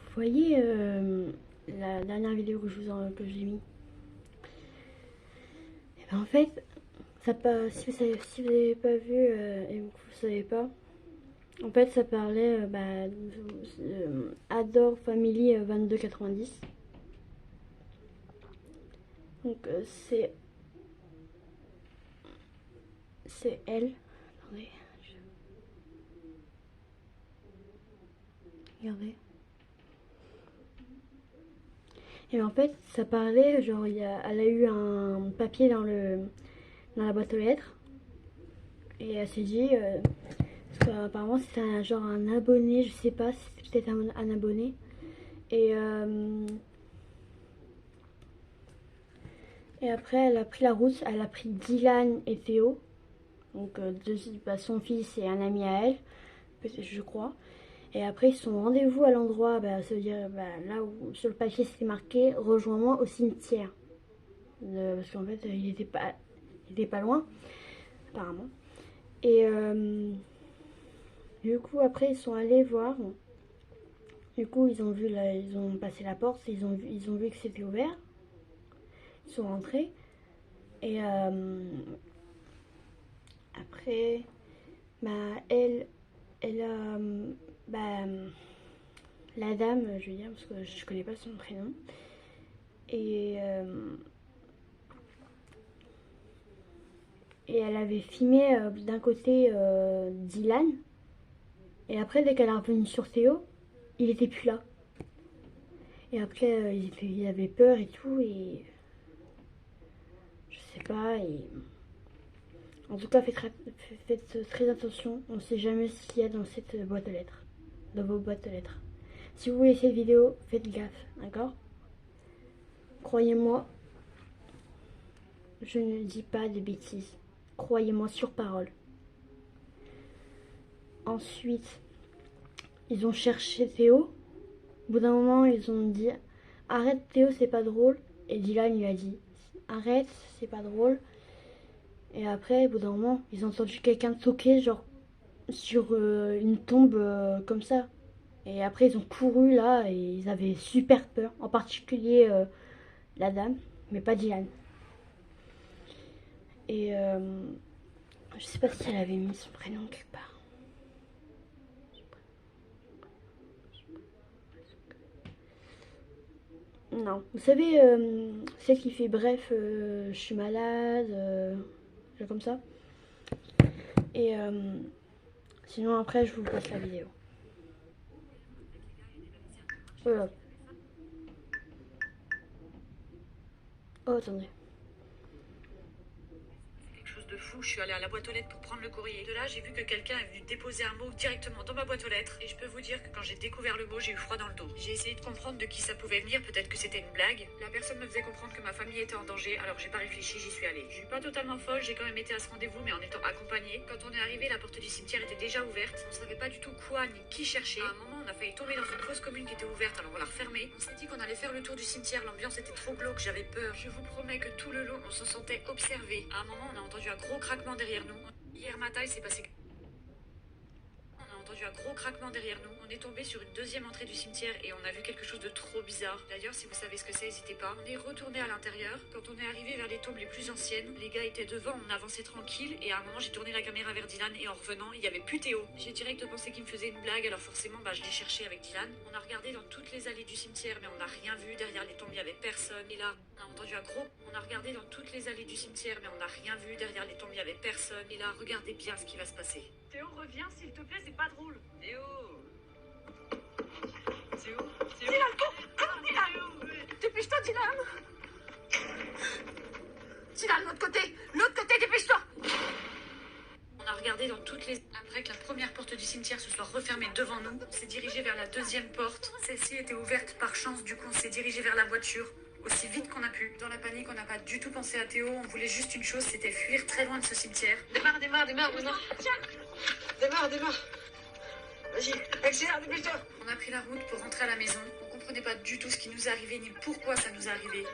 Vous voyez la dernière vidéo que j'ai mis. Et ben en fait, ça pas, si vous n'avez pas vu et que vous savez pas, en fait ça parlait Adore Family 2290. Donc c'est elle. Attendez, regardez. Et en fait, ça parlait, genre, elle a eu un papier dans la boîte aux lettres. Et elle s'est dit, parce qu'apparemment c'était genre un abonné, je sais pas si c'était peut-être un abonné. Et, et après, elle a pris la route, elle a pris Dylan et Théo. Donc, son fils et un ami à elle, je crois. Et après, ils sont au rendez-vous à l'endroit, ça veut dire là où sur le papier c'était marqué rejoins-moi au cimetière. Parce qu'en fait, il était pas loin, apparemment. Et du coup, après, ils sont allés voir. Du coup, ils ont passé la porte, ils ont vu que c'était ouvert. Ils sont rentrés. Et après, elle a, bah, la dame, je veux dire, parce que je connais pas son prénom. Et elle avait filmé d'un côté Dylan. Et après, dès qu'elle est revenue sur Théo, il était plus là. Et après, il avait peur et tout. Et je sais pas. En tout cas, faites très attention. On ne sait jamais ce qu'il y a dans cette boîte aux lettres. Dans vos boîtes aux lettres. Si vous voyez cette vidéo, faites gaffe. D'accord? Croyez-moi, je ne dis pas des bêtises. Croyez-moi sur parole. Ensuite, ils ont cherché Théo. Au bout d'un moment, ils ont dit arrête Théo, c'est pas drôle. Et Dylan lui a dit arrête, c'est pas drôle. Et après, au bout d'un moment, ils ont entendu quelqu'un toquer, genre sur une tombe comme ça. Et après, ils ont couru là et ils avaient super peur. En particulier la dame, mais pas Dylan. Et je sais pas si elle avait mis son prénom quelque part. Non. Vous savez, celle qui fait bref, je suis malade, comme ça. Et sinon, après, je vous passe la vidéo. Voilà. Oh, attendez. De fou, je suis allée à la boîte aux lettres pour prendre le courrier. De là, j'ai vu que quelqu'un est venu déposer un mot directement dans ma boîte aux lettres. Et je peux vous dire que quand j'ai découvert le mot, j'ai eu froid dans le dos. J'ai essayé de comprendre de qui ça pouvait venir, peut-être que c'était une blague. La personne me faisait comprendre que ma famille était en danger, alors j'ai pas réfléchi, j'y suis allée. Je suis pas totalement folle, j'ai quand même été à ce rendez-vous, mais en étant accompagnée. Quand on est arrivé, la porte du cimetière était déjà ouverte. On savait pas du tout quoi ni qui chercher. À un moment, on a failli tomber dans une fosse commune qui était ouverte, alors on l'a refermée. On s'est dit qu'on allait faire le tour du cimetière, l'ambiance était trop glauque, j'avais peur. Je vous promets que tout le long, on se sentait observé. À un moment, on a entendu un gros craquement derrière nous. Hier matin, il s'est passé... On a entendu un gros craquement derrière nous. On est tombé sur une deuxième entrée du cimetière et on a vu quelque chose de trop bizarre. D'ailleurs, si vous savez ce que c'est, n'hésitez pas. On est retourné à l'intérieur. Quand on est arrivé vers les tombes les plus anciennes, les gars étaient devant, on avançait tranquille et à un moment, j'ai tourné la caméra vers Dylan et en revenant, il y avait plus Théo. J'ai direct pensé qu'il me faisait une blague, alors forcément, je l'ai cherché avec Dylan. On a regardé dans toutes les allées du cimetière, mais on n'a rien vu. Derrière les tombes, il y avait personne. Et là, on a entendu un gros... On a regardé dans toutes les allées du cimetière, mais on n'a rien vu. Derrière les tombes, il y avait personne. Et là, regardez bien ce qui va se passer. Théo, reviens, s'il te plaît, c'est pas drôle. Théo! Dylan, cours, Dylan! Dépêche-toi, Dylan! Dylan, l'autre côté, dépêche-toi! On a regardé dans toutes les... Après que la première porte du cimetière se soit refermée devant nous, on s'est dirigé vers la deuxième porte. Celle-ci était ouverte par chance, du coup on s'est dirigé vers la voiture. Aussi vite qu'on a pu. Dans la panique, on n'a pas du tout pensé à Théo. On voulait juste une chose, c'était fuir très loin de ce cimetière. Démarre. Vas-y, accélère, dépêche-toi! On a pris la route pour rentrer à la maison. On comprenait pas du tout ce qui nous arrivait, ni pourquoi ça nous arrivait.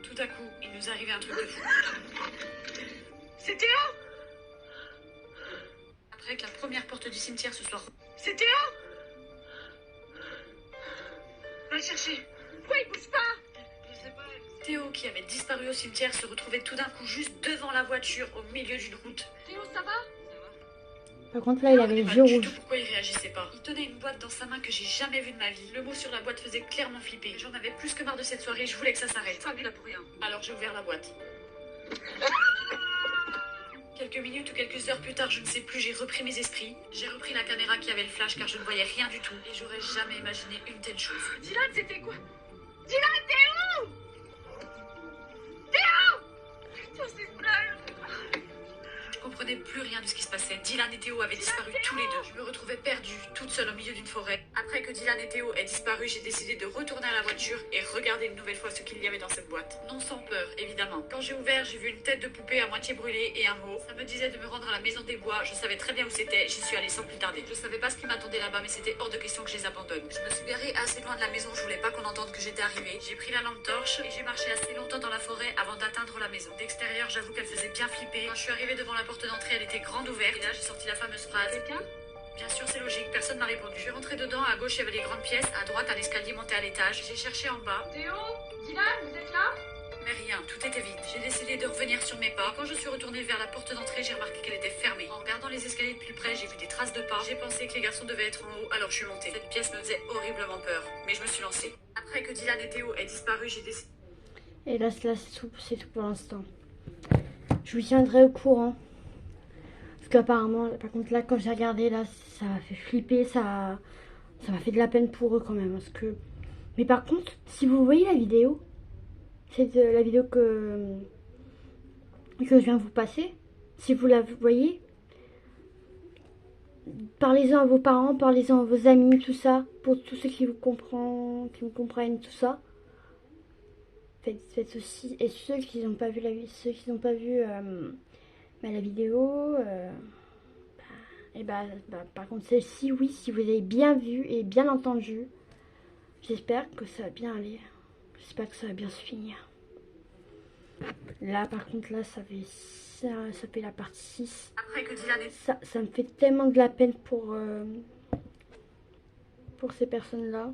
Tout à coup, il nous arrivait un truc de fou. C'est Théo! Après que la première porte du cimetière se soit... C'est Théo! le chercher. Pourquoi il bouge pas? Je sais pas. Théo, qui avait disparu au cimetière, se retrouvait tout d'un coup juste devant la voiture, au milieu d'une route. Théo, ça va? Par contre, là, il avait Je les sais yeux pas du rouges. tout pourquoi il réagissait pas. Il tenait une boîte dans sa main que j'ai jamais vue de ma vie. Le mot sur la boîte faisait clairement flipper. J'en avais plus que marre de cette soirée, je voulais que ça s'arrête. Pas venu là pour rien. Alors j'ai ouvert la boîte. Quelques minutes ou quelques heures plus tard, je ne sais plus, j'ai repris mes esprits. J'ai repris la caméra qui avait le flash car je ne voyais rien du tout. Et j'aurais jamais imaginé une telle chose. Dylan, c'était quoi? Dylan, t'es où? Théo! Putain, c'est dingue. Je comprenais plus rien de ce qui se passait. Dylan et Théo avaient disparu tous les deux. Je me retrouvais perdue, toute seule au milieu d'une forêt. Après que Dylan et Théo aient disparu, j'ai décidé de retourner à la voiture et regarder une nouvelle fois ce qu'il y avait dans cette boîte. Non sans peur, évidemment. Quand j'ai ouvert, j'ai vu une tête de poupée à moitié brûlée et un mot. Ça me disait de me rendre à la maison des bois. Je savais très bien où c'était. J'y suis allée sans plus tarder. Je savais pas ce qui m'attendait là-bas, mais c'était hors de question que je les abandonne. Je me suis garée assez loin de la maison. Je voulais pas qu'on entende que j'étais arrivée. J'ai pris la lampe torche et j'ai marché assez longtemps dans la forêt avant d'atteindre la maison. D'extérieur, j'avoue qu'elle faisait bien flipper. Quand je suis arrivée devant la porte d'entrée, elle était grande ouverte. Et là, j'ai sorti la fameuse phrase. Quelqu'un? Bien sûr, c'est logique, personne m'a répondu. Je suis rentrée dedans, à gauche, il y avait des grandes pièces, à droite, un escalier monté à l'étage. J'ai cherché en bas, Théo? Dylan, vous êtes là? mais rien, tout était vide. J'ai décidé de revenir sur mes pas. Quand je suis retournée vers la porte d'entrée, j'ai remarqué qu'elle était fermée. En regardant les escaliers de plus près, j'ai vu des traces de pas. J'ai pensé que les garçons devaient être en haut, alors je suis montée. Cette pièce me faisait horriblement peur, mais je me suis lancée. Après que Dylan et Théo aient disparu, j'ai décidé... Et là, c'est tout pour l'instant. Je vous tiendrai au courant. Parce qu'apparemment, par contre, là, quand j'ai regardé, là, ça m'a fait flipper, ça m'a fait de la peine pour eux quand même. Parce que... Mais par contre, si vous voyez la vidéo, c'est la vidéo que je viens de vous passer. Si vous la voyez, parlez-en à vos parents, parlez-en à vos amis, tout ça. Pour tous ceux qui vous comprennent, tout ça. Faites aussi. Et ceux qui n'ont pas vu la vidéo, et par contre celle-ci, oui, si vous avez bien vu et bien entendu, j'espère que ça va bien aller. J'espère que ça va bien se finir. Là, par contre, là, ça fait la partie 6. Après que Dylan et... Ça me fait tellement de la peine pour ces personnes-là.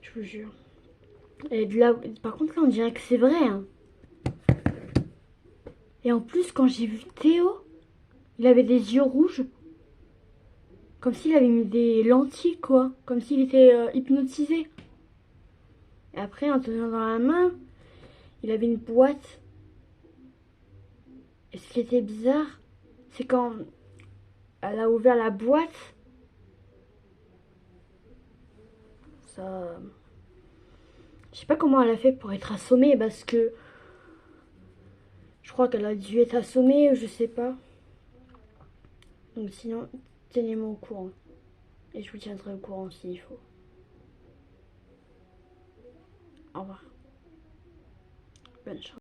Je vous jure. Et de là, par contre, là, on dirait que c'est vrai, hein. Et en plus, quand j'ai vu Théo, il avait des yeux rouges. Comme s'il avait mis des lentilles, quoi. Comme s'il était hypnotisé. Et après, en tenant dans la main, il avait une boîte. Et ce qui était bizarre, c'est quand elle a ouvert la boîte. Ça... Je sais pas comment elle a fait pour être assommée, parce que... Je crois qu'elle a dû être assommée, je sais pas. Donc sinon, tenez-moi au courant. Et je vous tiendrai au courant s'il faut. Au revoir. Bonne chance.